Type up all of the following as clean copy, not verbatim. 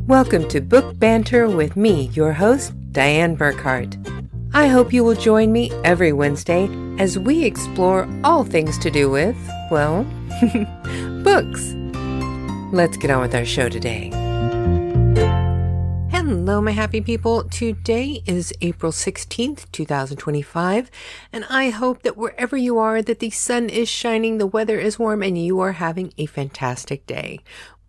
Welcome to Book Banter with me, your host, Dianne Burkhart. I hope you will join me every Wednesday as we explore all things to do with, well, books. Let's get on with our show today. Hello, my happy people. Today is April 16th, 2025, and I hope that wherever you are, that the sun is shining, the weather is warm, and you are having a fantastic day.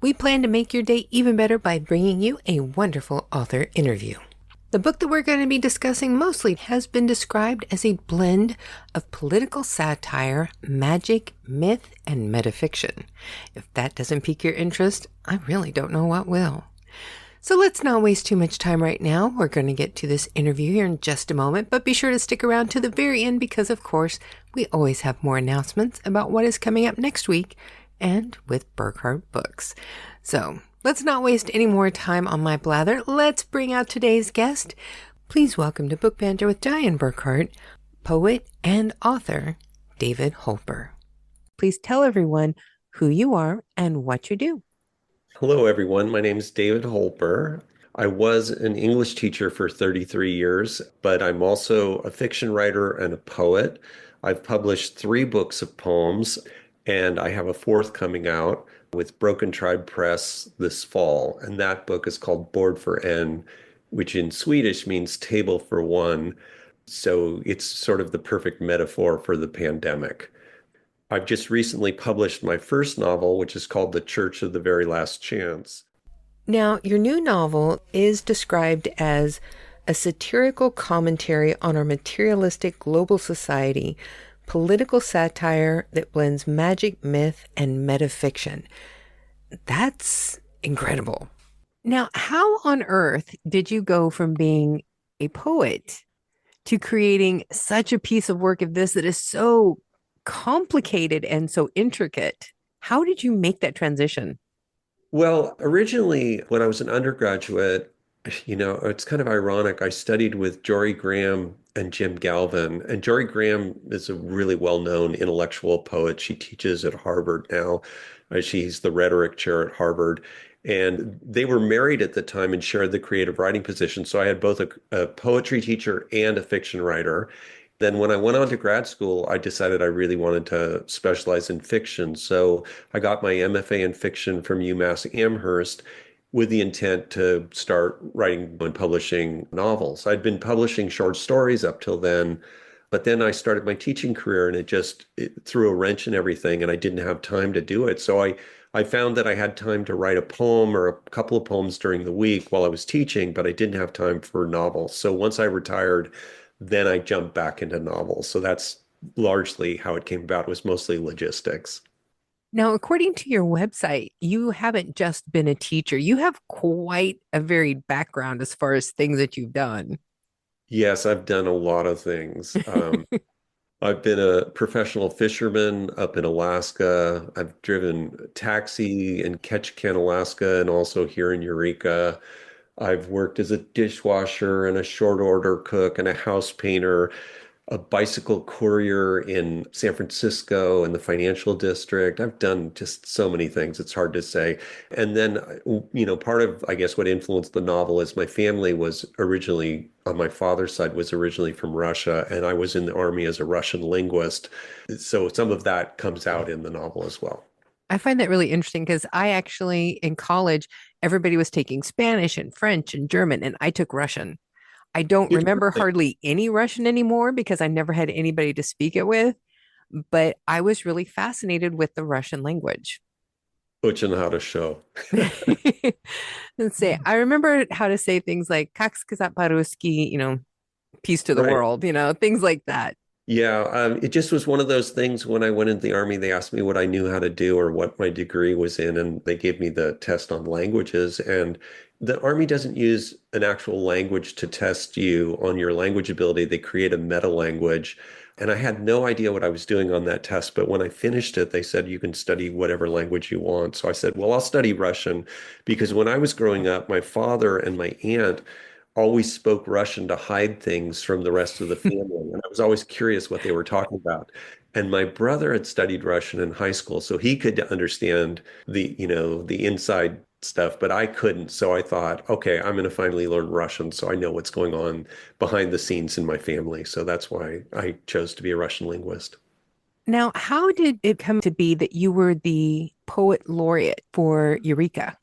We plan to make your day even better by bringing you a wonderful author interview. The book that we're going to be discussing mostly has been described as a blend of political satire, magic, myth, and metafiction. If that doesn't pique your interest, I really don't know what will. So let's not waste too much time right now. We're going to get to this interview here in just a moment, but be sure to stick around to the very end because, of course, we always have more announcements about what is coming up next week and with Burkhart Books. So let's not waste any more time on my blather. Let's bring out today's guest. Please welcome to Book Banter with Dianne Burkhart, poet and author David Holper. Please tell everyone who you are and what you do. Hello, everyone. My name is David Holper. I was an English teacher for 33 years, but I'm also a fiction writer and a poet. I've published 3 books of poems, and I have a 4th coming out with Broken Tribe Press this fall. And that book is called Bord för en, which in Swedish means table for one. So it's sort of the perfect metaphor for the pandemic. I've just recently published my first novel, which is called The Church of the Very Last Chance. Now, your new novel is described as a satirical commentary on our materialistic global society, political satire that blends magic, myth, and metafiction. That's incredible. Now, how on earth did you go from being a poet to creating such a piece of work of this that is so complicated and so intricate? How did you make that transition? Well, originally, when I was an undergraduate, it's kind of ironic. I studied with Jory Graham and Jim Galvin. And Jory Graham is a really well-known intellectual poet. She teaches at Harvard now. She's the rhetoric chair at Harvard. And they were married at the time and shared the creative writing position. So I had both a poetry teacher and a fiction writer. Then when I went on to grad school, I decided I really wanted to specialize in fiction. So I got my MFA in fiction from UMass Amherst with the intent to start writing and publishing novels. I'd been publishing short stories up till then, but then I started my teaching career and it threw a wrench in everything and I didn't have time to do it. So I found that I had time to write a poem or a couple of poems during the week while I was teaching, but I didn't have time for novels. So once I retired, then I jumped back into novels. So that's largely how it came about. It was mostly logistics. Now, according to your website, you haven't just been a teacher. You have quite a varied background as far as things that you've done. Yes, I've done a lot of things. I've been a professional fisherman up in Alaska. I've driven taxi in Ketchikan, Alaska, and also here in Eureka. I've worked as a dishwasher and a short order cook and a house painter, a bicycle courier in San Francisco and the financial district. I've done just so many things. It's hard to say. And then, part of, I guess, what influenced the novel is my family was originally, on my father's side, was originally from Russia, and I was in the army as a Russian linguist. So some of that comes out in the novel as well. I find that really interesting because I actually, in college, everybody was taking Spanish and French and German, and I took Russian. I don't remember hardly any Russian anymore because I never had anybody to speak it with, but I was really fascinated with the Russian language. Очень хорошо. Let's say, I remember how to say things like "Как сказать по-русски," peace to the Right. world, things like that. Yeah, it just was one of those things when I went into the Army, they asked me what I knew how to do or what my degree was in, and they gave me the test on languages. And the Army doesn't use an actual language to test you on your language ability. They create a meta language. And I had no idea what I was doing on that test. But when I finished it, they said, you can study whatever language you want. So I said, well, I'll study Russian because when I was growing up, my father and my aunt always spoke Russian to hide things from the rest of the family. And I was always curious what they were talking about. And my brother had studied Russian in high school, so he could understand the inside stuff, but I couldn't. So I thought, okay, I'm going to finally learn Russian so I know what's going on behind the scenes in my family. So that's why I chose to be a Russian linguist. Now, how did it come to be that you were the poet laureate for Eureka?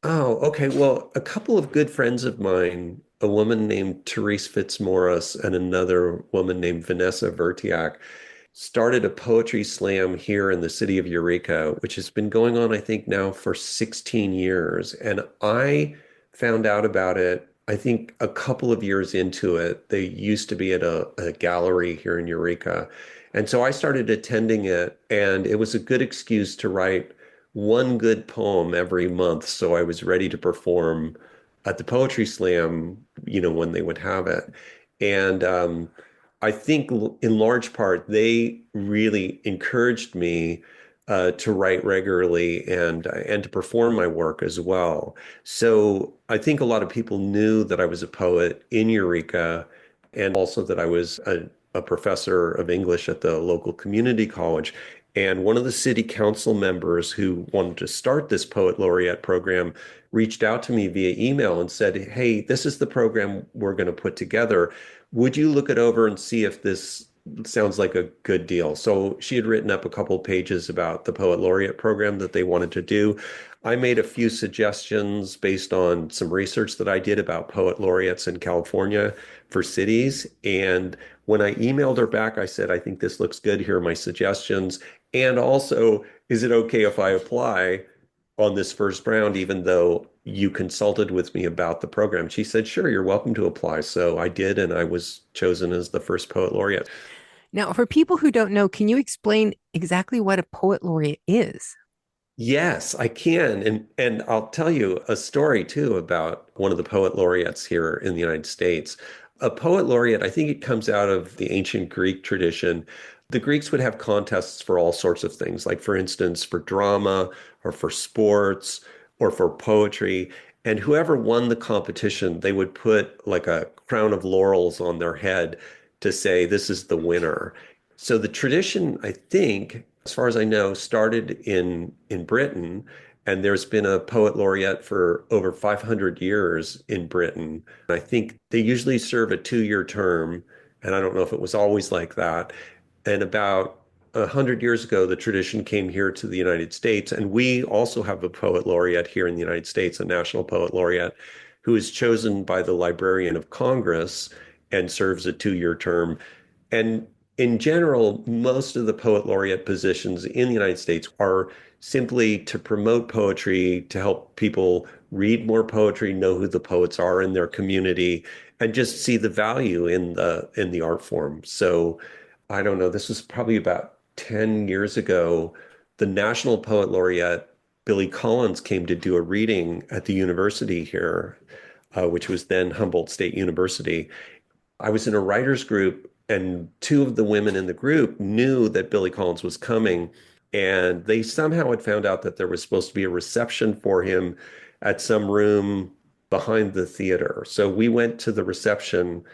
Oh, okay. Well, a couple of good friends of mine, a woman named Therese Fitzmaurice and another woman named Vanessa Vertiak, started a poetry slam here in the city of Eureka, which has been going on, I think, now for 16 years. And I found out about it, I think, a couple of years into it. They used to be at a gallery here in Eureka. And so I started attending it, and it was a good excuse to write one good poem every month. So I was ready to perform at the poetry slam, when they would have it. And I think in large part, they really encouraged me to write regularly and to perform my work as well. So I think a lot of people knew that I was a poet in Eureka and also that I was a professor of English at the local community college. And one of the city council members who wanted to start this Poet Laureate program reached out to me via email and said, "Hey, this is the program we're going to put together. Would you look it over and see if this sounds like a good deal?" So she had written up a couple pages about the Poet Laureate program that they wanted to do. I made a few suggestions based on some research that I did about poet laureates in California for cities. And when I emailed her back, I said, "I think this looks good. Here are my suggestions. And also, is it okay if I apply on this first round, even though you consulted with me about the program?" She said, "Sure, you're welcome to apply." So I did, and I was chosen as the first poet laureate. Now, for people who don't know, can you explain exactly what a poet laureate is? Yes, I can. And I'll tell you a story too about one of the poet laureates here in the United States. A poet laureate, I think it comes out of the ancient Greek tradition. The Greeks would have contests for all sorts of things, like for instance, for drama or for sports or for poetry. And whoever won the competition, they would put like a crown of laurels on their head to say, "This is the winner." So the tradition, I think, as far as I know, started in Britain, and there's been a poet laureate for over 500 years in Britain. I think they usually serve a 2-year term, and I don't know if it was always like that. And about 100 years ago, the tradition came here to the United States, and we also have a poet laureate here in the United States, a national poet laureate, who is chosen by the Librarian of Congress and serves a 2-year term. And in general, most of the poet laureate positions in the United States are simply to promote poetry, to help people read more poetry, know who the poets are in their community, and just see the value in the art form. So I don't know, this was probably about 10 years ago. The National Poet Laureate, Billy Collins, came to do a reading at the university here, which was then Humboldt State University. I was in a writers group, and two of the women in the group knew that Billy Collins was coming, and they somehow had found out that there was supposed to be a reception for him at some room behind the theater. So we went to the reception.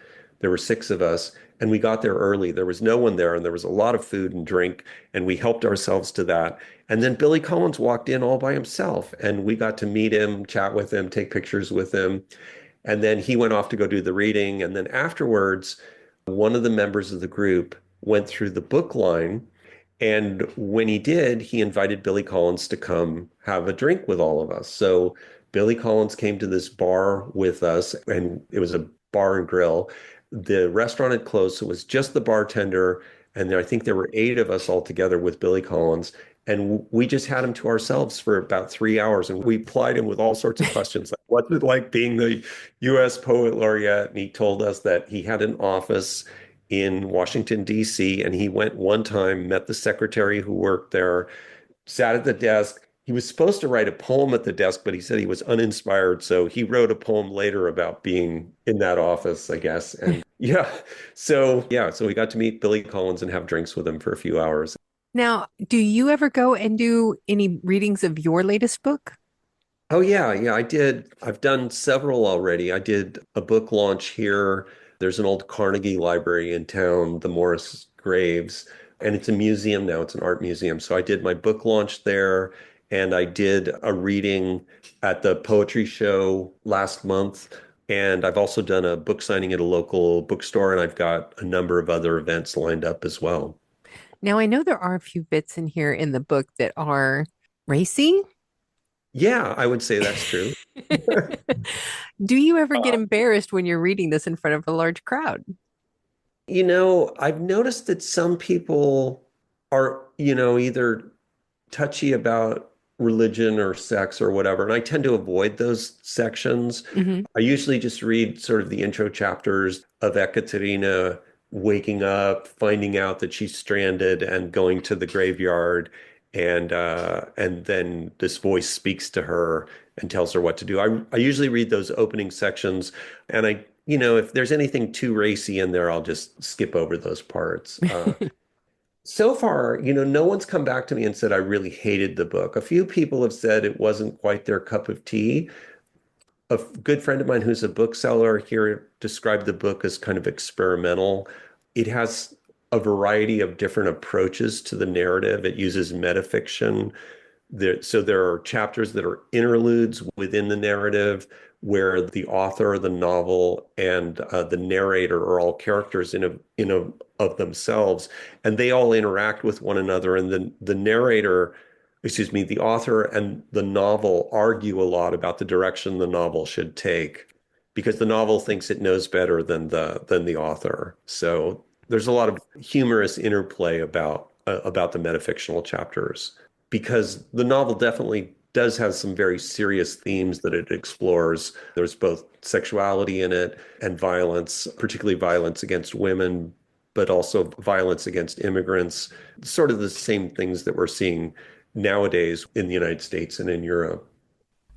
There were six of us, and we got there early. There was no one there, and there was a lot of food and drink, and we helped ourselves to that. And then Billy Collins walked in all by himself, and we got to meet him, chat with him, take pictures with him. And then he went off to go do the reading. And then afterwards, one of the members of the group went through the book line. And when he did, he invited Billy Collins to come have a drink with all of us. So Billy Collins came to this bar with us, and it was a bar and grill. The restaurant had closed, so it was just the bartender. And I think there were eight of us all together with Billy Collins. And we just had him to ourselves for about 3 hours. And we plied him with all sorts of questions like, what's it like being the US Poet Laureate? And he told us that he had an office in Washington, D.C. And he went one time, met the secretary who worked there, sat at the desk. He was supposed to write a poem at the desk, but he said he was uninspired. So he wrote a poem later about being in that office, I guess. And so we got to meet Billy Collins and have drinks with him for a few hours. Now, do you ever go and do any readings of your latest book? Oh yeah, I did. I've done several already. I did a book launch here. There's an old Carnegie library in town, the Morris Graves. and it's a museum now. It's an art museum. So I did my book launch there, and I did a reading at the poetry show last month. And I've also done a book signing at a local bookstore, and I've got a number of other events lined up as well. Now, I know there are a few bits in here in the book that are racy. Yeah, I would say that's true. Do you ever get embarrassed when you're reading this in front of a large crowd? I've noticed that some people are, either touchy about religion or sex or whatever, and I tend to avoid those sections. Hmm. I usually just read sort of the intro chapters of Ekaterina waking up, finding out that she's stranded and going to the graveyard, and then this voice speaks to her and tells her what to do. I usually read those opening sections, and if there's anything too racy in there, I'll just skip over those parts. So far, no one's come back to me and said I really hated the book. A few people have said it wasn't quite their cup of tea. A good friend of mine who's a bookseller here described the book as kind of experimental. It has a variety of different approaches to the narrative. It uses metafiction. So there are chapters that are interludes within the narrative where the author of the novel and the narrator are all characters of themselves, and they all interact with one another. And then the narrator, excuse me, the author and the novel argue a lot about the direction the novel should take because the novel thinks it knows better than the author. So there's a lot of humorous interplay about the metafictional chapters because the novel definitely does have some very serious themes that it explores. There's both sexuality in it and violence, particularly violence against women, but also violence against immigrants, sort of the same things that we're seeing nowadays in the United States and in Europe.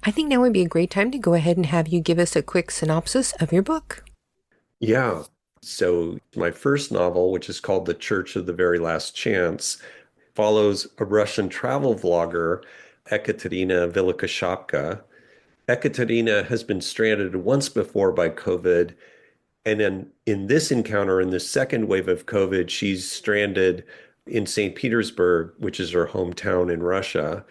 I think now would be a great time to go ahead and have you give us a quick synopsis of your book. Yeah. So my first novel, which is called The Church of the Very Last Chance, follows a Russian travel vlogger, Ekaterina Velikoshapka. Ekaterina has been stranded once before by COVID. And then in this encounter, in the second wave of COVID, she's stranded in St. Petersburg, which is her hometown in Russia.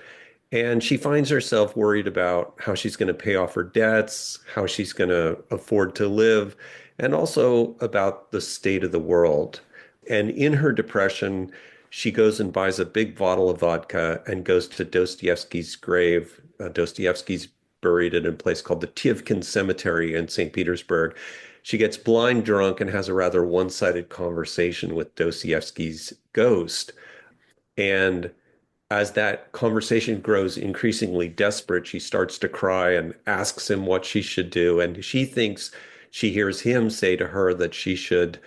And she finds herself worried about how she's going to pay off her debts, how she's going to afford to live, and also about the state of the world. And in her depression, she goes and buys a big bottle of vodka and goes to Dostoevsky's grave. Dostoevsky's buried in a place called the Tivkin Cemetery in St. Petersburg. She gets blind drunk and has a rather one-sided conversation with Dostoevsky's ghost. And as that conversation grows increasingly desperate, she starts to cry and asks him what she should do. And she thinks she hears him say to her that she should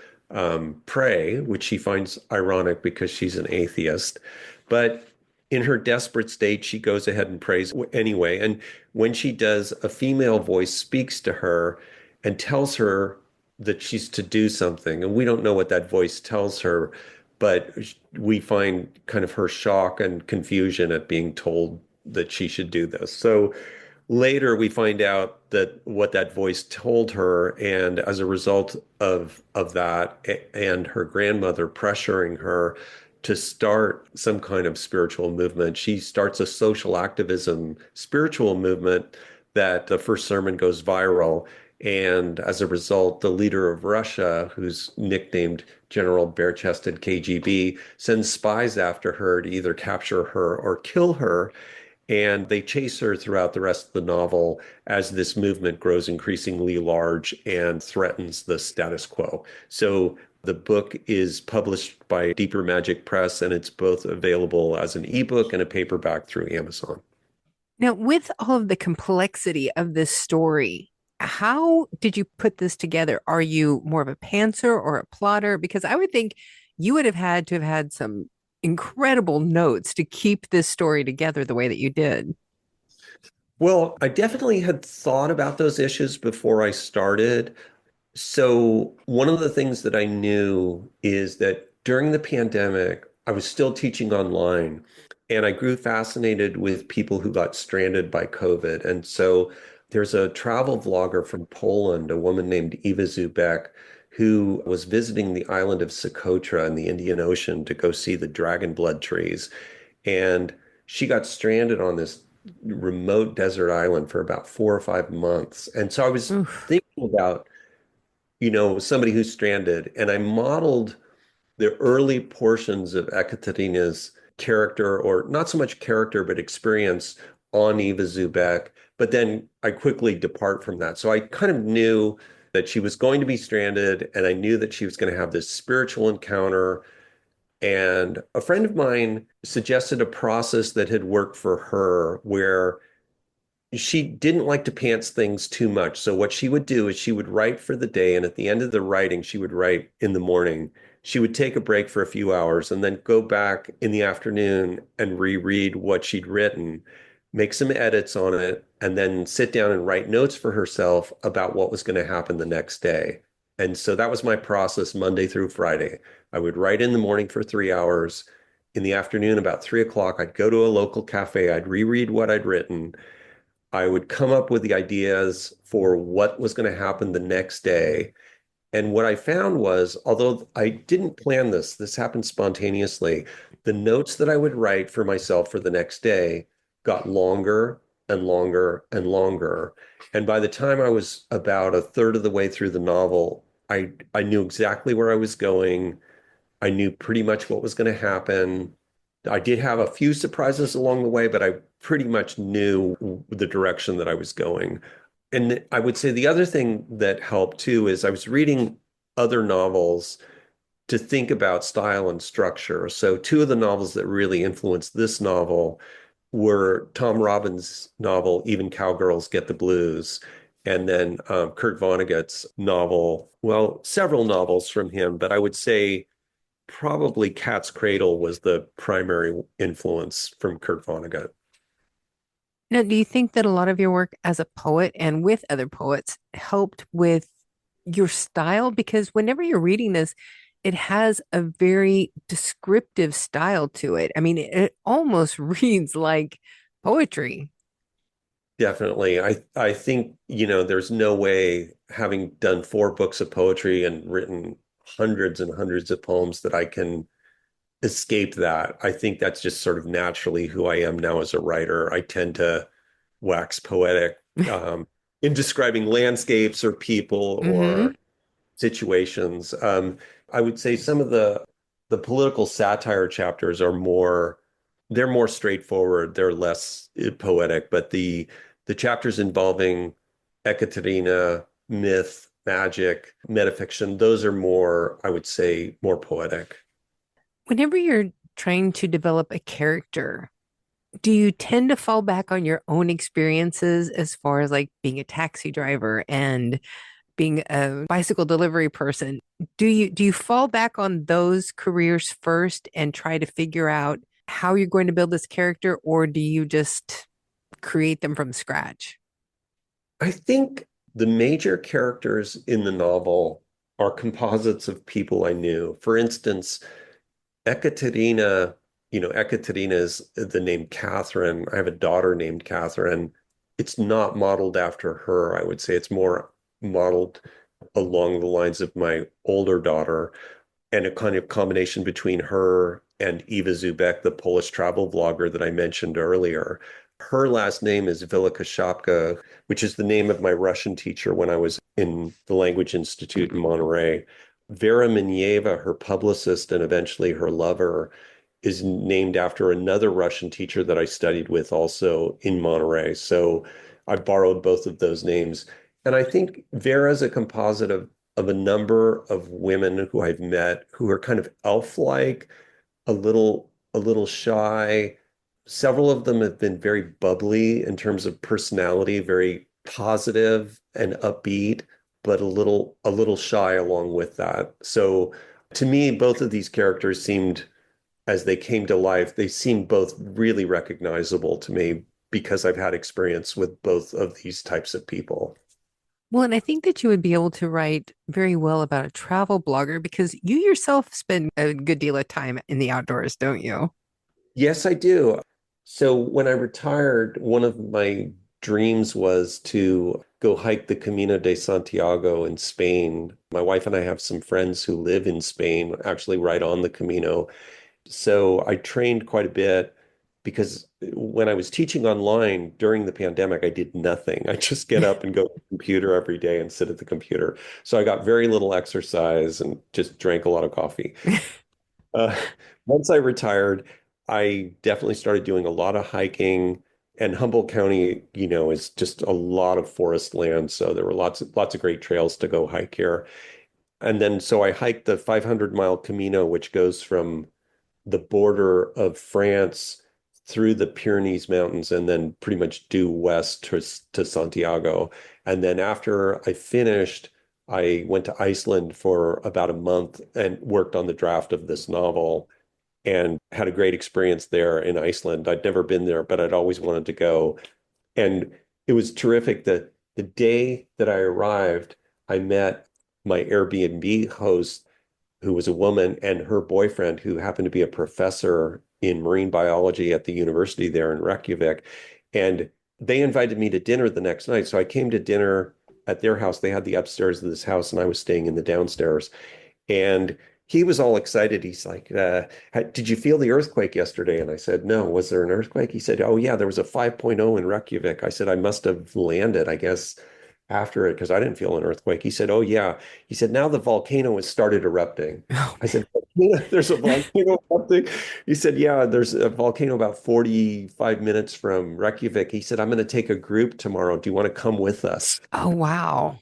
pray, which she finds ironic because she's an atheist. But in her desperate state, she goes ahead and prays anyway. And when she does, a female voice speaks to her and tells her that she's to do something. And we don't know what that voice tells her, but we find kind of her shock and confusion at being told that she should do this. So later we find out that what that voice told her, and as a result of that and her grandmother pressuring her to start some kind of spiritual movement, she starts a social activism spiritual movement that the first sermon goes viral. And as a result, the leader of Russia, who's nicknamed General Bare-Chested KGB, sends spies after her to either capture her or kill her. And they chase her throughout the rest of the novel as this movement grows increasingly large and threatens the status quo. So the book is published by Deeper Magic Press, and it's both available as an ebook and a paperback through Amazon. Now, with all of the complexity of this story, how did you put this together? Are you more of a pantser or a plotter? Because I would think you would have had to have had some incredible notes to keep this story together the way that you did. Well, I definitely had thought about those issues before I started. So, one of the things that I knew is that during the pandemic, I was still teaching online, and I grew fascinated with people who got stranded by COVID. And so there's a travel vlogger from Poland, a woman named Eva Zubek, who was visiting the island of Socotra in the Indian Ocean to go see the dragon blood trees. And she got stranded on this remote desert island for about 4 or 5 months. And so I was Oof. thinking about, somebody who's stranded, and I modeled the early portions of Ekaterina's character, or not so much character, but experience on Eva Zubek. But then I quickly depart from that. So I kind of knew that she was going to be stranded, and I knew that she was going to have this spiritual encounter. And a friend of mine suggested a process that had worked for her where she didn't like to pants things too much. So what she would do is she would write for the day, and at the end of the writing, she would write in the morning. She would take a break for a few hours and then go back in the afternoon and reread what she'd written, make some edits on it, and then sit down and write notes for herself about what was going to happen the next day. And so that was my process Monday through Friday. I would write in the morning for 3 hours. In the afternoon, about 3 o'clock, I'd go to a local cafe. I'd reread what I'd written. I would come up with the ideas for what was going to happen the next day. And what I found was, although I didn't plan this, this happened spontaneously, the notes that I would write for myself for the next day got longer and longer and longer. And by the time I was about a third of the way through the novel, I knew exactly where I was going. I knew pretty much what was going to happen. I did have a few surprises along the way, but I pretty much knew the direction that I was going. And I would say the other thing that helped too is I was reading other novels to think about style and structure. So two of the novels that really influenced this novel were Tom Robbins' novel, Even Cowgirls Get the Blues, and then Kurt Vonnegut's novel, well, several novels from him, but I would say probably Cat's Cradle was the primary influence from Kurt Vonnegut. Now, do you think that a lot of your work as a poet and with other poets helped with your style? Because whenever you're reading this, it has a very descriptive style to it. I mean, it almost reads like poetry. Definitely. I think, there's no way, having done 4 books of poetry and written hundreds and hundreds of poems, that I can escape that. I think that's just sort of naturally who I am now as a writer. I tend to wax poetic in describing landscapes or people Hmm. or situations. I would say some of the political satire chapters are more, they're more straightforward. They're less poetic, but the chapters involving Ekaterina, myth, magic, metafiction, those are more, I would say, more poetic. Whenever you're trying to develop a character, do you tend to fall back on your own experiences as far as like being a taxi driver and being a bicycle delivery person? Do you fall back on those careers first and try to figure out how you're going to build this character, or do you just create them from scratch? I think the major characters in the novel are composites of people I knew. For instance, Ekaterina, Ekaterina is the name Catherine. I have a daughter named Catherine. It's not modeled after her. I would say it's more modeled along the lines of my older daughter, and a kind of combination between her and Eva Zubek, the Polish travel vlogger that I mentioned earlier. Her last name is Shapka, which is the name of my Russian teacher when I was in the Language Institute in Monterey. Vera Minyeva, her publicist and eventually her lover, is named after another Russian teacher that I studied with also in Monterey. So I borrowed both of those names. And I think Vera is a composite of a number of women who I've met who are kind of elf-like, a little shy. Several of them have been very bubbly in terms of personality, very positive and upbeat, but a little shy along with that. So to me, both of these characters seemed, as they came to life, they seemed both really recognizable to me because I've had experience with both of these types of people. Well, and I think that you would be able to write very well about a travel blogger because you yourself spend a good deal of time in the outdoors, don't you? Yes, I do. So when I retired, one of my dreams was to go hike the Camino de Santiago in Spain. My wife and I have some friends who live in Spain, actually right on the Camino. So I trained quite a bit because when I was teaching online during the pandemic, I did nothing. I just get up and go to the computer every day and sit at the computer. So I got very little exercise and just drank a lot of coffee. Uh, Once I retired, I definitely started doing a lot of hiking. And Humboldt County, is just a lot of forest land. So there were lots of great trails to go hike here. And then so I hiked the 500-mile Camino, which goes from the border of France through the Pyrenees Mountains and then pretty much due west to Santiago. And then after I finished, I went to Iceland for about a month and worked on the draft of this novel and had a great experience there in Iceland. I'd never been there, but I'd always wanted to go. And it was terrific that the day that I arrived, I met my Airbnb host, who was a woman, and her boyfriend, who happened to be a professor in marine biology at the university there in Reykjavik. And they invited me to dinner the next night. So I came to dinner at their house. They had the upstairs of this house, and I was staying in the downstairs. And he was all excited. He's like, did you feel the earthquake yesterday? And I said, no. Was there an earthquake? He said, oh, yeah, there was a 5.0 in Reykjavik. I said, I must have landed, I guess, after it because I didn't feel an earthquake. He said, oh, yeah. He said, now the volcano has started erupting. Oh, I said, there's a volcano erupting. He said, yeah, there's a volcano about 45 minutes from Reykjavik. He said, I'm going to take a group tomorrow. Do you want to come with us? oh, wow.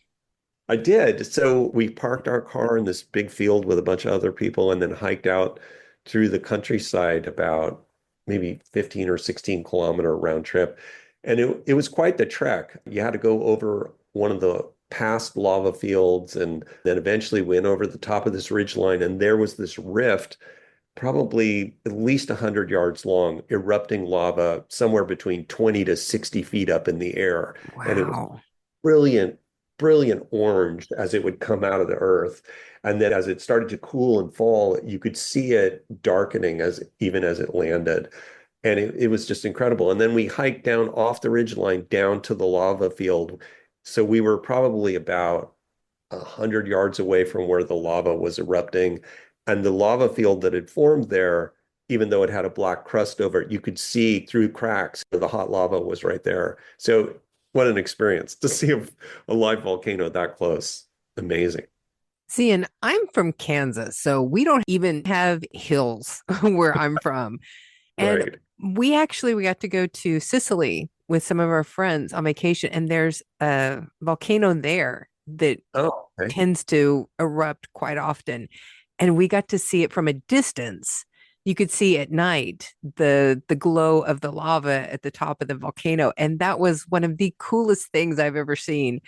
I did. So we parked our car in this big field with a bunch of other people and then hiked out through the countryside about maybe 15 or 16-kilometer round trip. And it was quite the trek. You had to go over one of the past lava fields and then eventually went over the top of this ridge line. And there was this rift, probably at least 100 yards long, erupting lava somewhere between 20 to 60 feet up in the air. And it was Wow. brilliant, brilliant orange as it would come out of the earth. And then as it started to cool and fall, you could see it darkening even as it landed. And it was just incredible. And then we hiked down off the ridgeline down to the lava field. So we were probably about 100 yards away from where the lava was erupting. And the lava field that had formed there, even though it had a black crust over it, you could see through cracks. The hot lava was right there. So what an experience to see a live volcano that close. Amazing. See, and I'm from Kansas, so we don't even have hills where I'm from. And Right. we got to go to Sicily with some of our friends on vacation, and there's a volcano there that Oh, okay. tends to erupt quite often. And we got to see it from a distance. You could see at night the glow of the lava at the top of the volcano. And that was one of the coolest things I've ever seen.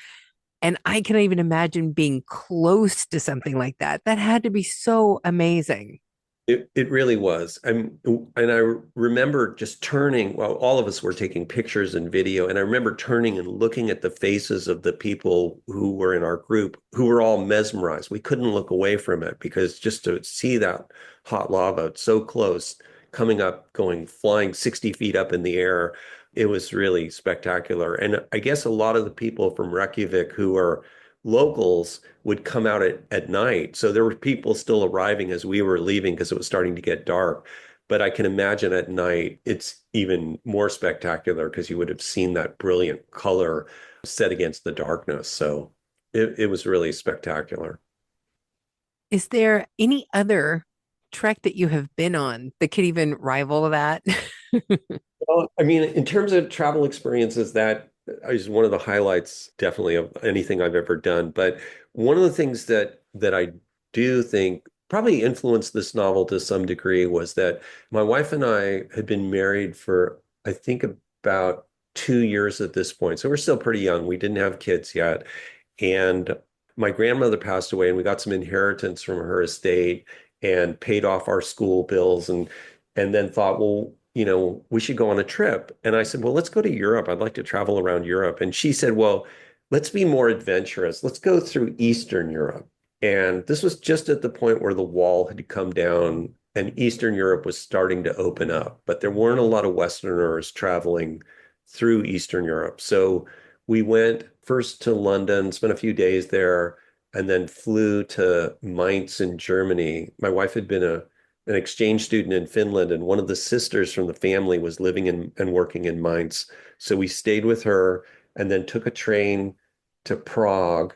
And I cannot even imagine being close to something like that. That had to be so amazing. It really was. And I remember just turning, well, all of us were taking pictures and video, and I remember turning and looking at the faces of the people who were in our group who were all mesmerized. We couldn't look away from it because just to see that hot lava so close, coming up, going flying 60 feet up in the air, it was really spectacular. And I guess a lot of the people from Reykjavik who are locals would come out at night. So there were people still arriving as we were leaving because it was starting to get dark. But I can imagine at night it's even more spectacular because you would have seen that brilliant color set against the darkness. So it was really spectacular. Is there any other trek that you have been on that could even rival that? Well, I mean, in terms of travel experiences, that is one of the highlights, definitely, of anything I've ever done. But one of the things that I do think probably influenced this novel to some degree was that my wife and I had been married for, I think, about 2 years at this point. So we're still pretty young. We didn't have kids yet. And my grandmother passed away, and we got some inheritance from her estate and paid off our school bills and then thought, well, we should go on a trip. And I said, well, let's go to Europe. I'd like to travel around Europe. And she said, well, let's be more adventurous. Let's go through Eastern Europe. And this was just at the point where the wall had come down and Eastern Europe was starting to open up, but there weren't a lot of Westerners traveling through Eastern Europe. So we went first to London, spent a few days there, and then flew to Mainz in Germany. My wife had been an exchange student in Finland, and one of the sisters from the family was living in and working in Mainz. So we stayed with her and then took a train to Prague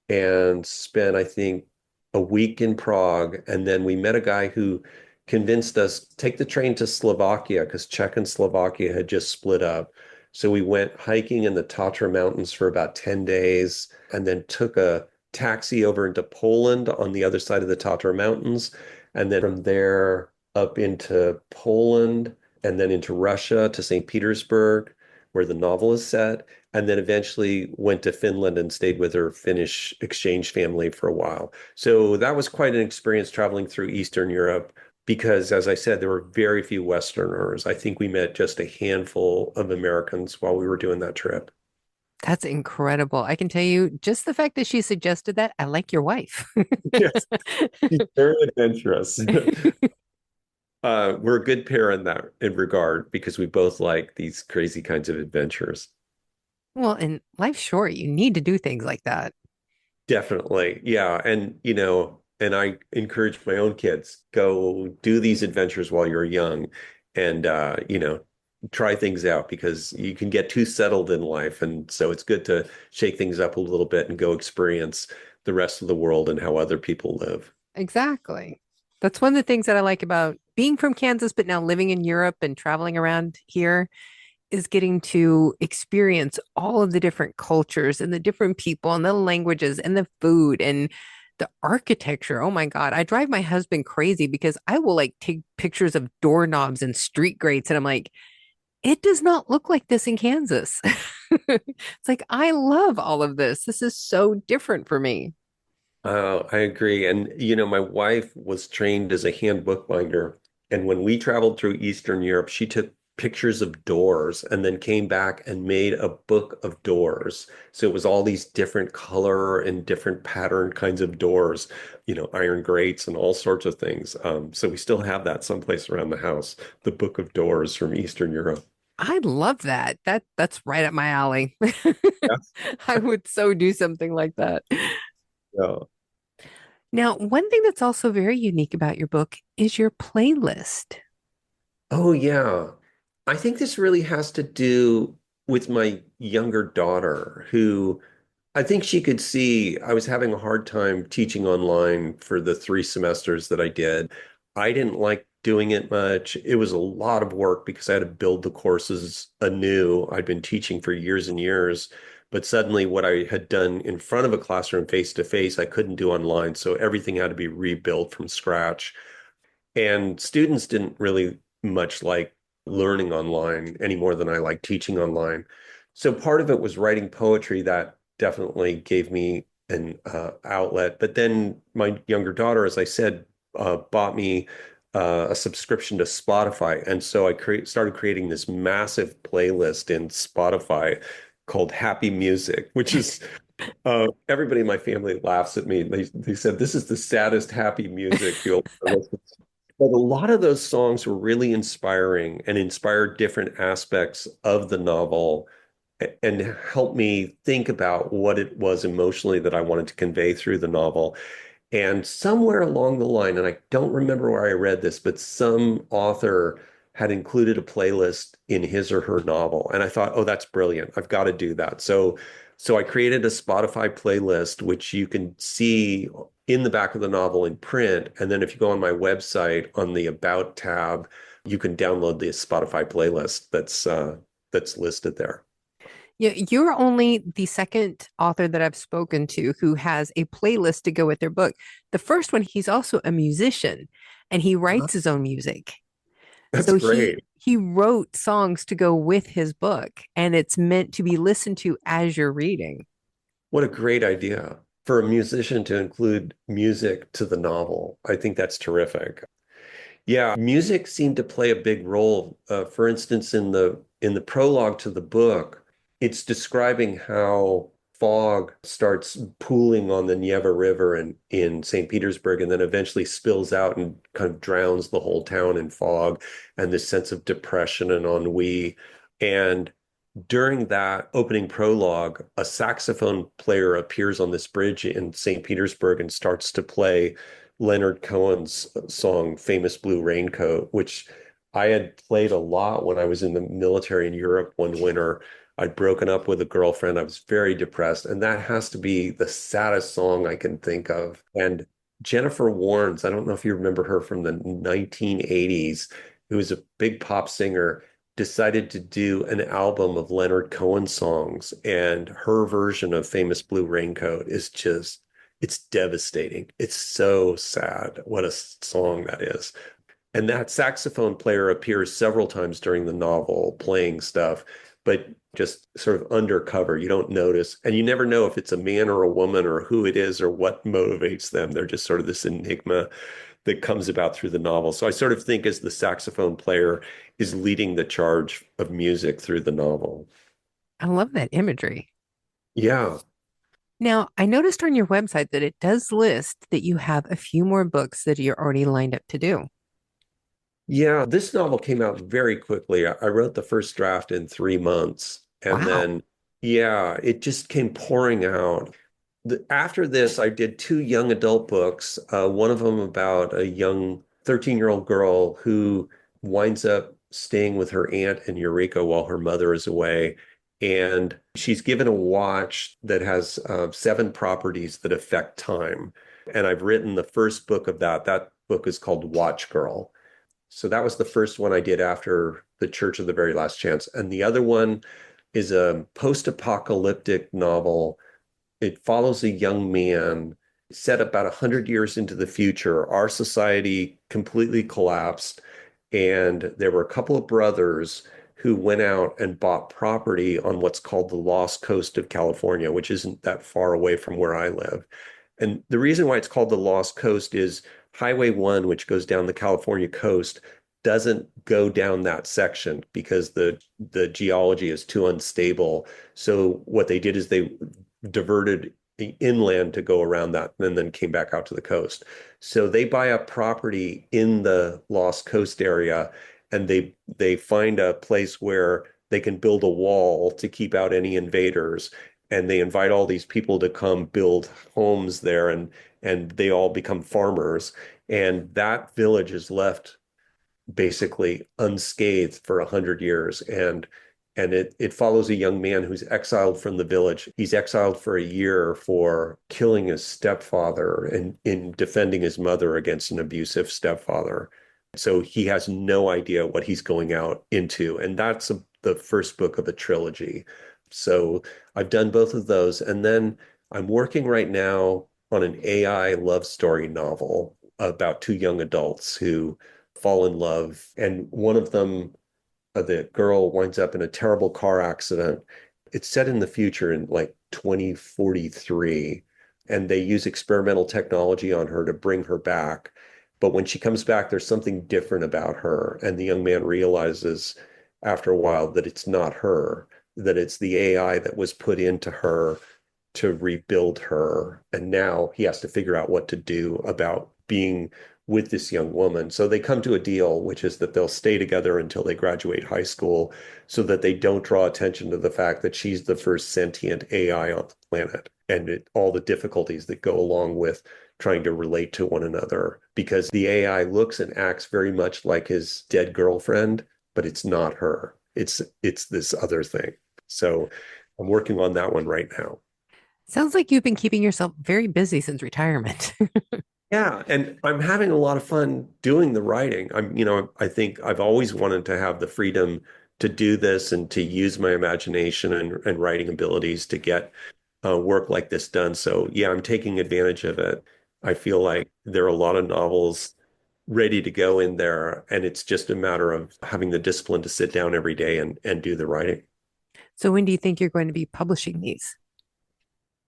and spent, I think, a week in Prague. And then we met a guy who convinced us take the train to Slovakia because Czech and Slovakia had just split up. So we went hiking in the Tatra Mountains for about 10 days and then took a taxi over into Poland on the other side of the Tatra Mountains. And then from there up into Poland and then into Russia to St. Petersburg, where the novel is set, and then eventually went to Finland and stayed with her Finnish exchange family for a while. So that was quite an experience traveling through Eastern Europe because, as I said, there were very few Westerners. I think we met just a handful of Americans while we were doing that trip. That's incredible. I can tell you just the fact that she suggested that, I like your wife. Yes, she's very adventurous. We're a good pair in that in regard because we both like these crazy kinds of adventures. Well, and life's short. You need to do things like that. Definitely. Yeah. And, and I encourage my own kids, go do these adventures while you're young and, try things out because you can get too settled in life. And so it's good to shake things up a little bit and go experience the rest of the world and how other people live. Exactly. That's one of the things that I like about being from Kansas, but now living in Europe and traveling around here is getting to experience all of the different cultures and the different people and the languages and the food and the architecture. Oh my God. I drive my husband crazy because I will like take pictures of doorknobs and street grates. And I'm like, it does not look like this in Kansas. It's like, I love all of this. This is so different for me. I agree. And, my wife was trained as a hand bookbinder. And when we traveled through Eastern Europe, she took pictures of doors and then came back and made a book of doors. So it was all these different color and different pattern kinds of doors, iron grates and all sorts of things. So we still have that someplace around the house, the book of doors from Eastern Europe. I love that. That's right up my alley. Yes. I would so do something like that. Yeah. Now, one thing that's also very unique about your book is your playlist. Oh, yeah. I think this really has to do with my younger daughter, who I think she could see I was having a hard time teaching online for the 3 semesters that I did. I didn't like doing it much. It was a lot of work because I had to build the courses anew. I'd been teaching for years and years, but suddenly what I had done in front of a classroom face to face, I couldn't do online. So everything had to be rebuilt from scratch. And students didn't really much like learning online any more than I like teaching online. So part of it was writing poetry that definitely gave me an outlet. But then my younger daughter, as I said, bought me a subscription to Spotify. And so I started creating this massive playlist in Spotify called Happy Music, which is everybody in my family laughs at me. They said, this is the saddest happy music you'll ever listen. But a lot of those songs were really inspiring and inspired different aspects of the novel and helped me think about what it was emotionally that I wanted to convey through the novel. And somewhere along the line, and I don't remember where I read this, but some author had included a playlist in his or her novel. And I thought, oh, that's brilliant. I've got to do that. So I created a Spotify playlist, which you can see in the back of the novel in print. And then if you go on my website on the About tab, you can download the Spotify playlist that's listed there. Yeah, you're only the second author that I've spoken to who has a playlist to go with their book. The first one, he's also a musician and he Huh? writes his own music. That's So great. he wrote songs to go with his book and it's meant to be listened to as you're reading. What a great idea for a musician to include music to the novel. I think that's terrific. Yeah, music seemed to play a big role. For instance, in the prologue to the book, it's describing how fog starts pooling on the Neva River in St. Petersburg and then eventually spills out and kind of drowns the whole town in fog and this sense of depression and ennui. And during that opening prologue, a saxophone player appears on this bridge in St. Petersburg and starts to play Leonard Cohen's song, Famous Blue Raincoat, which I had played a lot when I was in the military in Europe one winter. I'd broken up with a girlfriend. I was very depressed, and that has to be the saddest song I can think of. And Jennifer Warnes, I don't know if you remember her from the 1980s, who was a big pop singer, decided to do an album of Leonard Cohen songs, and her version of Famous Blue Raincoat is just, it's devastating. It's so sad. What a song that is. And that saxophone player appears several times during the novel playing stuff, but just sort of undercover. You don't notice, and you never know if it's a man or a woman or who it is or what motivates them. They're just sort of this enigma that comes about through the novel. So I sort of think as the saxophone player is leading the charge of music through the novel. I love that imagery. Yeah. Now, I noticed on your website that it does list that you have a few more books that you're already lined up to do. Yeah, this novel came out very quickly. I wrote the first draft in 3 months. And Wow. then, yeah, it just came pouring out. After this, I did two young adult books, one of them about a young 13-year-old girl who winds up staying with her aunt in Eureka while her mother is away. And she's given a watch that has 7 properties that affect time. And I've written the first book of that. That book is called Watch Girl. So that was the first one I did after The Church of the Very Last Chance. And the other one is a post-apocalyptic novel. It follows a young man set about 100 years into the future. Our society completely collapsed, and there were a couple of brothers who went out and bought property on what's called the Lost Coast of California, which isn't that far away from where I live. And the reason why it's called the Lost Coast is Highway 1, which goes down the California coast, doesn't go down that section because the geology is too unstable. So what they did is they diverted inland to go around that and then came back out to the coast. So they buy up property in the Lost Coast area, and they find a place where they can build a wall to keep out any invaders. And they invite all these people to come build homes there, and they all become farmers. And that village is left basically unscathed for 100 years. And it follows a young man who's exiled from the village. He's exiled for a year for killing his stepfather and in defending his mother against an abusive stepfather. So he has no idea what he's going out into. And that's the first book of a trilogy. So I've done both of those. And then I'm working right now on an AI love story novel about two young adults who fall in love. And one of them, the girl, winds up in a terrible car accident. It's set in the future in like 2043. And they use experimental technology on her to bring her back. But when she comes back, there's something different about her. And the young man realizes after a while that it's not her, that it's the AI that was put into her to rebuild her. And now he has to figure out what to do about being with this young woman. So they come to a deal, which is that they'll stay together until they graduate high school so that they don't draw attention to the fact that she's the first sentient AI on the planet and all the difficulties that go along with trying to relate to one another, because the AI looks and acts very much like his dead girlfriend, but it's not her. It's this other thing. So I'm working on that one right now. Sounds like you've been keeping yourself very busy since retirement. Yeah, and I'm having a lot of fun doing the writing. I think I've always wanted to have the freedom to do this and to use my imagination and writing abilities to get work like this done. So yeah, I'm taking advantage of it. I feel like there are a lot of novels ready to go in there, and it's just a matter of having the discipline to sit down every day and do the writing. So when do you think you're going to be publishing these?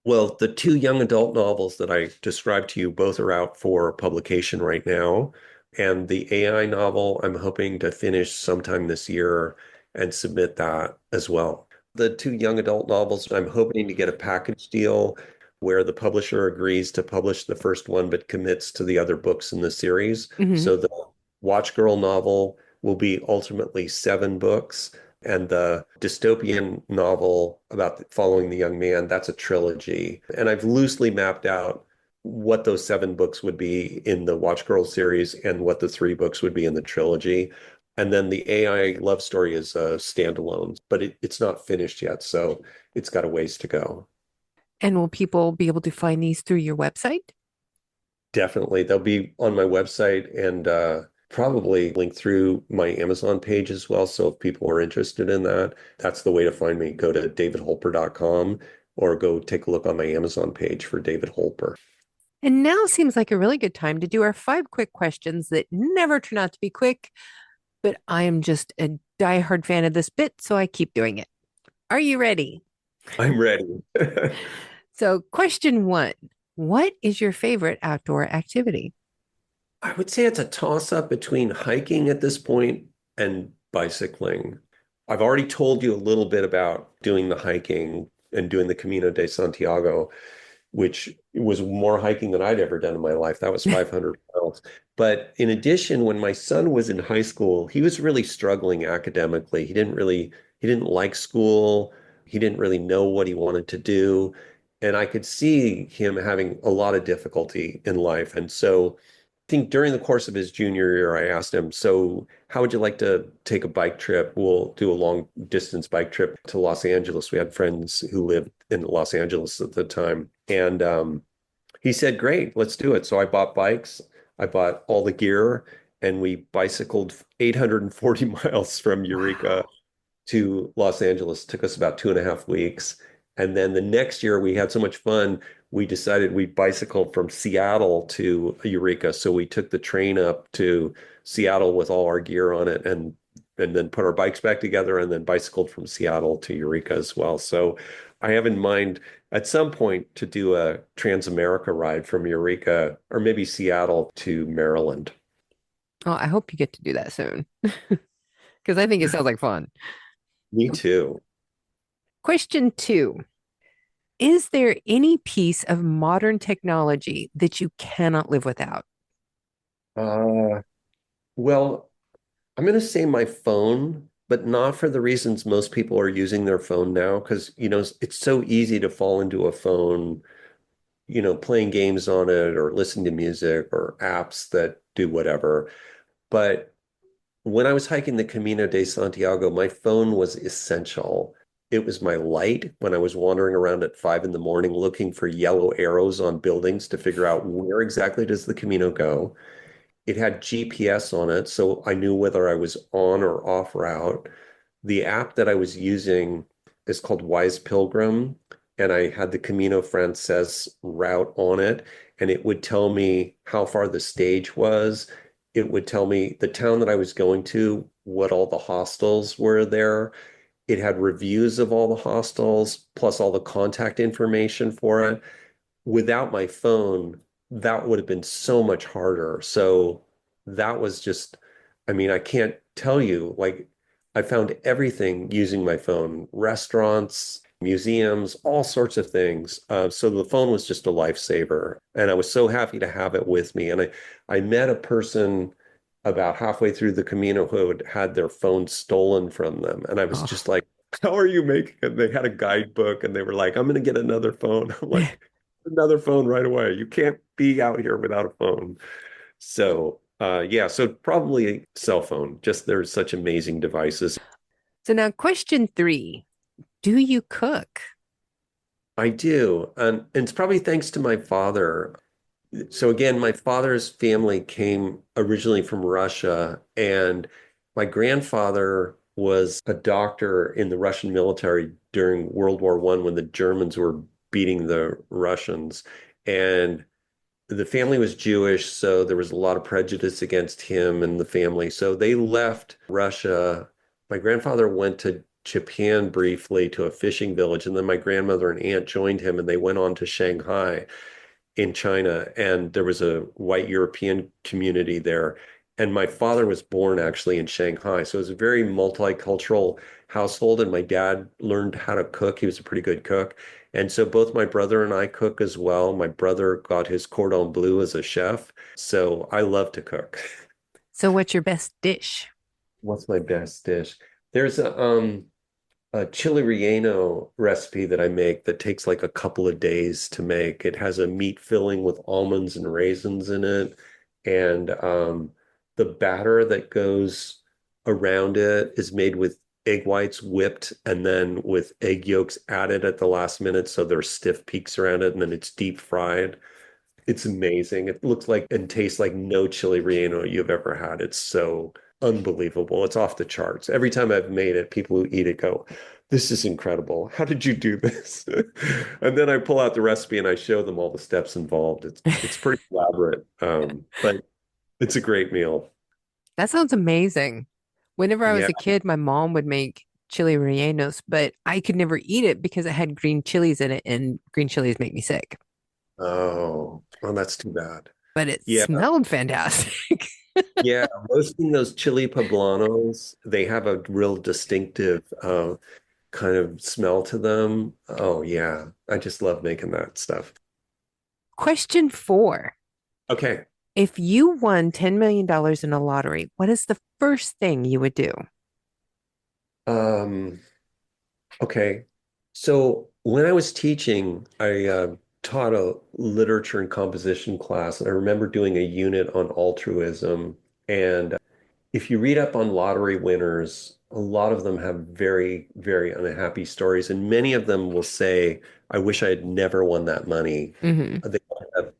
Well, the two young adult novels that I described to you both are out for publication right now. And the AI novel, I'm hoping to finish sometime this year and submit that as well. The two young adult novels, I'm hoping to get a package deal where the publisher agrees to publish the first one but commits to the other books in the series. Hmm. So the Watch Girl novel will be ultimately 7 books. And the dystopian novel about following the young man, that's a trilogy. And I've loosely mapped out what those 7 books would be in the Watch Girl series and what the 3 books would be in the trilogy. And then the AI love story is a standalone, but it's not finished yet. So it's got a ways to go. And will people be able to find these through your website? Definitely. They'll be on my website and probably link through my Amazon page as well. So if people are interested in that, that's the way to find me. Go to davidholper.com or go take a look on my Amazon page for David Holper. And now seems like a really good time to do our 5 quick questions that never turn out to be quick, but I am just a diehard fan of this bit, so I keep doing it. Are you ready? I'm ready. So, question 1. What is your favorite outdoor activity? I would say it's a toss-up between hiking at this point and bicycling. I've already told you a little bit about doing the hiking and doing the Camino de Santiago, which was more hiking than I'd ever done in my life. That was 500 miles. But in addition, when my son was in high school, he was really struggling academically. He didn't like school. He didn't really know what he wanted to do. And I could see him having a lot of difficulty in life. And so I think during the course of his junior year, I asked him, so how would you like to take a bike trip? We'll do a long distance bike trip to Los Angeles. We had friends who lived in Los Angeles at the time. And he said, great, let's do it. So I bought bikes, I bought all the gear, and we bicycled 840 miles from Eureka Wow. to Los Angeles. It took us about 2.5 weeks. And then the next year we had so much fun, we decided we'd bicycle from Seattle to Eureka. So we took the train up to Seattle with all our gear on it and then put our bikes back together and then bicycled from Seattle to Eureka as well. So I have in mind at some point to do a Transamerica ride from Eureka or maybe Seattle to Maryland. Oh, I hope you get to do that soon because I think it sounds like fun. Me too. Question 2. Is there any piece of modern technology that you cannot live without? Uh, well, I'm going to say my phone, but not for the reasons most people are using their phone now, because, it's so easy to fall into a phone, playing games on it or listening to music or apps that do whatever. But when I was hiking the Camino de Santiago, my phone was essential. It was my light when I was wandering around at 5 in the morning looking for yellow arrows on buildings to figure out where exactly does the Camino go. It had GPS on it, so I knew whether I was on or off route. The app that I was using is called Wise Pilgrim, and I had the Camino Frances route on it, and it would tell me how far the stage was. It would tell me the town that I was going to, what all the hostels were there. It had reviews of all the hostels, plus all the contact information for it. Without my phone, that would have been so much harder. So that was just, I mean, I can't tell you, like, I found everything using my phone, restaurants, museums, all sorts of things. So the phone was just a lifesaver. And I was so happy to have it with me. And I met a person about halfway through the Camino who had their phone stolen from them. And I was Oh. just like, how are you making it? They had a guidebook and they were like, I'm going to get another phone. I'm like, another phone right away. You can't be out here without a phone. So, yeah, so probably cell phone. Just there's such amazing devices. So now question 3. Do you cook? I do. And it's probably thanks to my father. So again, my father's family came originally from Russia, and my grandfather was a doctor in the Russian military during World War I when the Germans were beating the Russians. And the family was Jewish, so there was a lot of prejudice against him and the family. So they left Russia. My grandfather went to Japan briefly to a fishing village, and then my grandmother and aunt joined him, and they went on to Shanghai in China, and there was a white European community there. And my father was born actually in Shanghai. So it was a very multicultural household. And my dad learned how to cook. He was a pretty good cook. And so both my brother and I cook as well. My brother got his cordon bleu as a chef. So I love to cook. So what's your best dish? What's my best dish? There's a chili relleno recipe that I make that takes like a couple of days to make. It has a meat filling with almonds and raisins in it. And the batter that goes around it is made with egg whites whipped and then with egg yolks added at the last minute. So there's stiff peaks around it. And then it's deep fried. It's amazing. It looks like and tastes like no chili relleno you've ever had. It's so unbelievable. It's off the charts. Every time I've made it, people who eat it go, "This is incredible. How did you do this?" And then I pull out the recipe and I show them all the steps involved. It's pretty elaborate, but it's a great meal. That sounds amazing. Whenever I was Yeah. a kid, my mom would make chili rellenos, but I could never eat it because it had green chilies in it, and green chilies make me sick. Oh, well, that's too bad. But it Yeah. smelled fantastic. Yeah. Roasting those chili poblanos, they have a real distinctive kind of smell to them. Oh yeah, I just love making that stuff. Question four. Okay. If you won $10 million dollars in a lottery, what is the first thing you would do? Um, okay. So when I was teaching, I taught a literature and composition class, and I remember doing a unit on altruism. And if you read up on lottery winners, a lot of them have very, very unhappy stories, and many of them will say, "I wish I had never won that money." Hmm. They have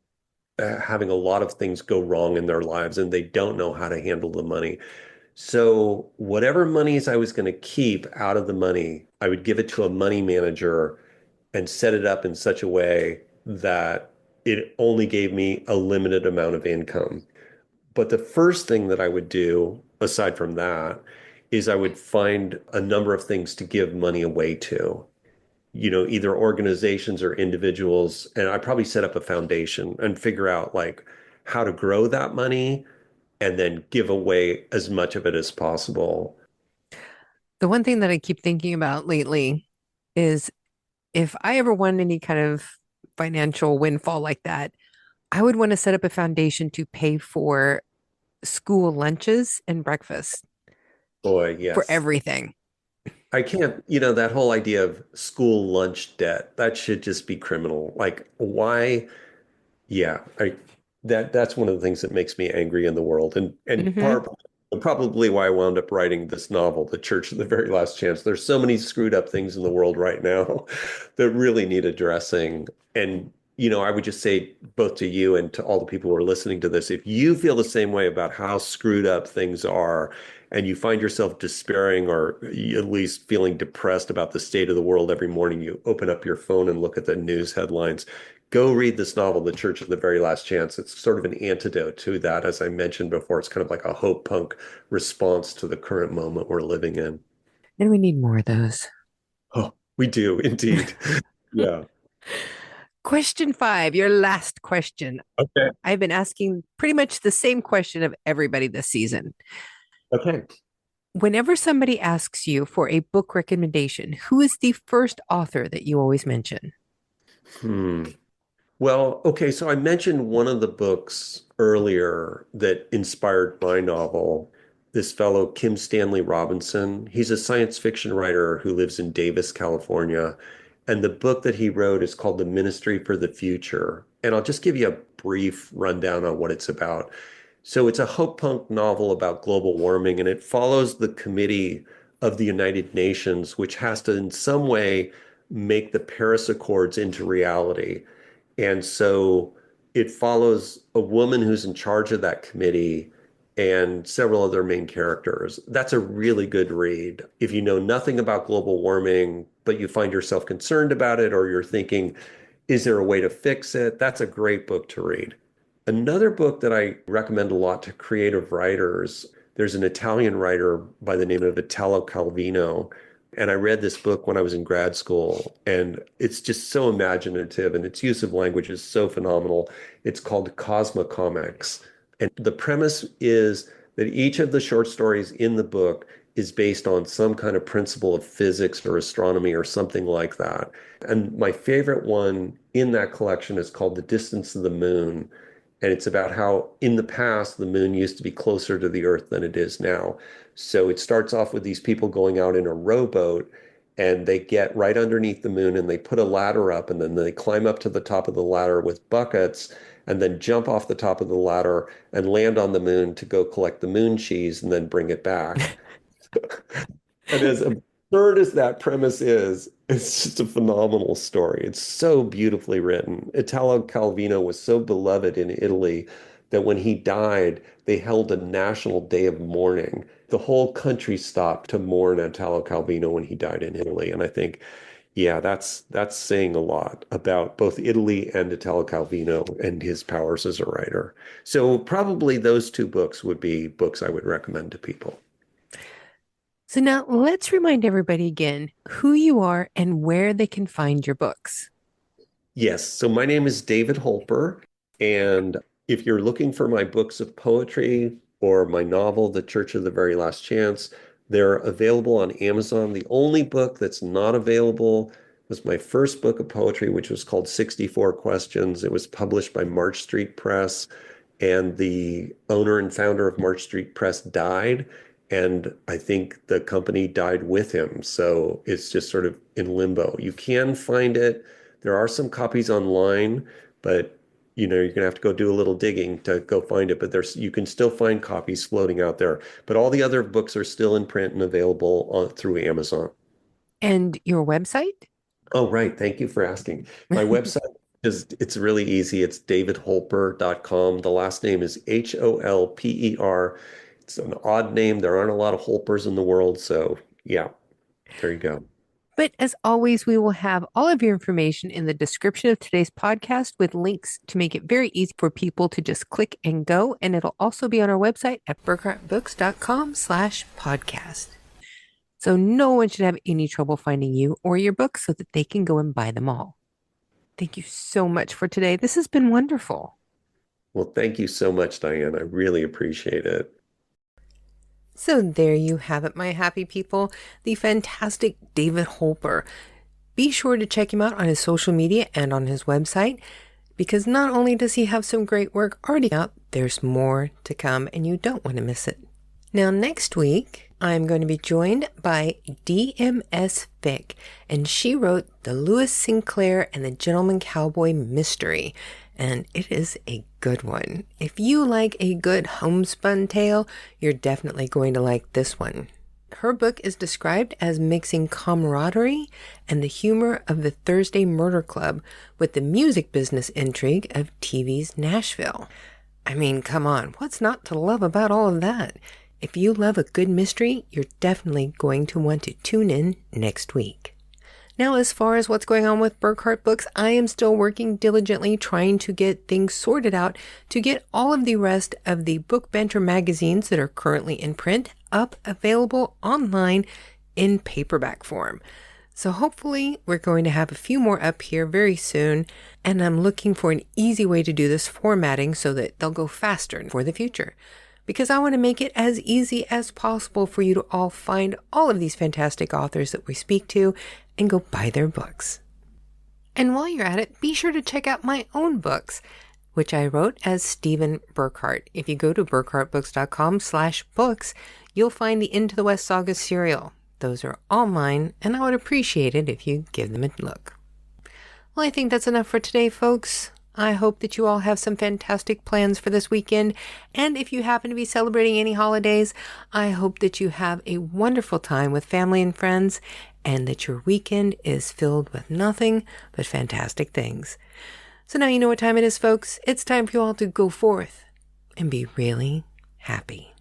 having a lot of things go wrong in their lives and they don't know how to handle the money. So whatever monies I was going to keep out of the money, I would give it to a money manager and set it up in such a way that it only gave me a limited amount of income. But the first thing that I would do, aside from that, is I would find a number of things to give money away to, either organizations or individuals. And I probably set up a foundation and figure out like how to grow that money and then give away as much of it as possible. The one thing that I keep thinking about lately is if I ever won any kind of financial windfall like that, I would want to set up a foundation to pay for school lunches and breakfast Boy, for yes. everything. I can't, that whole idea of school lunch debt, that should just be criminal. Like, why? Yeah, that's one of the things that makes me angry in the world, and Hmm. probably why I wound up writing this novel, The Church of the Very Last Chance. There's so many screwed up things in the world right now that really need addressing. And I would just say both to you and to all the people who are listening to this, if you feel the same way about how screwed up things are, and you find yourself despairing or at least feeling depressed about the state of the world every morning, you open up your phone and look at the news headlines. Go read this novel, The Church of the Very Last Chance. It's sort of an antidote to that. As I mentioned before, it's kind of like a hope punk response to the current moment we're living in. And we need more of those. Oh, we do indeed. Yeah. Question five, your last question. Okay. I've been asking pretty much the same question of everybody this season. Okay. Whenever somebody asks you for a book recommendation, who is the first author that you always mention? Hmm. Well, okay, so I mentioned one of the books earlier that inspired my novel, this fellow, Kim Stanley Robinson. He's a science fiction writer who lives in Davis, California. And the book that he wrote is called The Ministry for the Future. And I'll just give you a brief rundown on what it's about. So it's a hope punk novel about global warming, and it follows the Committee of the United Nations, which has to, in some way, make the Paris Accords into reality. And so it follows a woman who's in charge of that committee and several other main characters. That's a really good read. If you know nothing about global warming, but you find yourself concerned about it, or you're thinking, is there a way to fix it? That's a great book to read. Another book that I recommend a lot to creative writers, there's an Italian writer by the name of Italo Calvino. And I read this book when I was in grad school, and it's just so imaginative, and its use of language is so phenomenal. It's called Cosmo Comics. And the premise is that each of the short stories in the book is based on some kind of principle of physics or astronomy or something like that. And my favorite one in that collection is called The Distance of the Moon. And it's about how in the past, the moon used to be closer to the Earth than it is now. So it starts off with these people going out in a rowboat and they get right underneath the moon and they put a ladder up and then they climb up to the top of the ladder with buckets and then jump off the top of the ladder and land on the moon to go collect the moon cheese and then bring it back. And as absurd as that premise is, it's just a phenomenal story. It's so beautifully written. Italo Calvino was so beloved in Italy that when he died, they held a national day of mourning. The whole country stopped to mourn Italo Calvino when he died in Italy. And I think, yeah, that's saying a lot about both Italy and Italo Calvino and his powers as a writer. So probably those two books would be books I would recommend to people. So now let's remind everybody again who you are and where they can find your books. Yes. So my name is David Holper. And if you're looking for my books of poetry or my novel, The Church of the Very Last Chance, they're available on Amazon. The only book that's not available was my first book of poetry, which was called 64 Questions. It was published by March Street Press, and the owner and founder of March Street Press died. And I think the company died with him. So it's just sort of in limbo. You can find it. There are some copies online, but you're going to have to go do a little digging to go find it. But you can still find copies floating out there. But all the other books are still in print and available through Amazon. And your website? Oh, right. Thank you for asking. My website it's really easy. It's davidholper.com. The last name is Holper. It's an odd name. There aren't a lot of Holpers in the world. So yeah, there you go. But as always, we will have all of your information in the description of today's podcast with links to make it very easy for people to just click and go. And it'll also be on our website at burkhartbooks.com/podcast. So no one should have any trouble finding you or your books so that they can go and buy them all. Thank you so much for today. This has been wonderful. Well, thank you so much, Diane. I really appreciate it. So there you have it, my happy people, the fantastic David Holper. Be sure to check him out on his social media and on his website, because not only does he have some great work already out, there's more to come and you don't want to miss it. Now next week, I'm going to be joined by DMS Vick, and she wrote The Lewis Sinclair and the Gentleman Cowboy Mystery. And it is a good one. If you like a good homespun tale, you're definitely going to like this one. Her book is described as mixing camaraderie and the humor of the Thursday Murder Club with the music business intrigue of TV's Nashville. I mean, come on, what's not to love about all of that? If you love a good mystery, you're definitely going to want to tune in next week. Now, as far as what's going on with Burkhart Books, I am still working diligently trying to get things sorted out to get all of the rest of the Book Banter magazines that are currently in print up available online in paperback form. So hopefully we're going to have a few more up here very soon, and I'm looking for an easy way to do this formatting so that they'll go faster for the future. Because I want to make it as easy as possible for you to all find all of these fantastic authors that we speak to and go buy their books. And while you're at it, be sure to check out my own books, which I wrote as Stephen Burkhart. If you go to burkhartbooks.com/books, you'll find the Into the West Saga serial. Those are all mine, and I would appreciate it if you give them a look. Well, I think that's enough for today, folks. I hope that you all have some fantastic plans for this weekend. And if you happen to be celebrating any holidays, I hope that you have a wonderful time with family and friends and that your weekend is filled with nothing but fantastic things. So now you know what time it is, folks. It's time for you all to go forth and be really happy.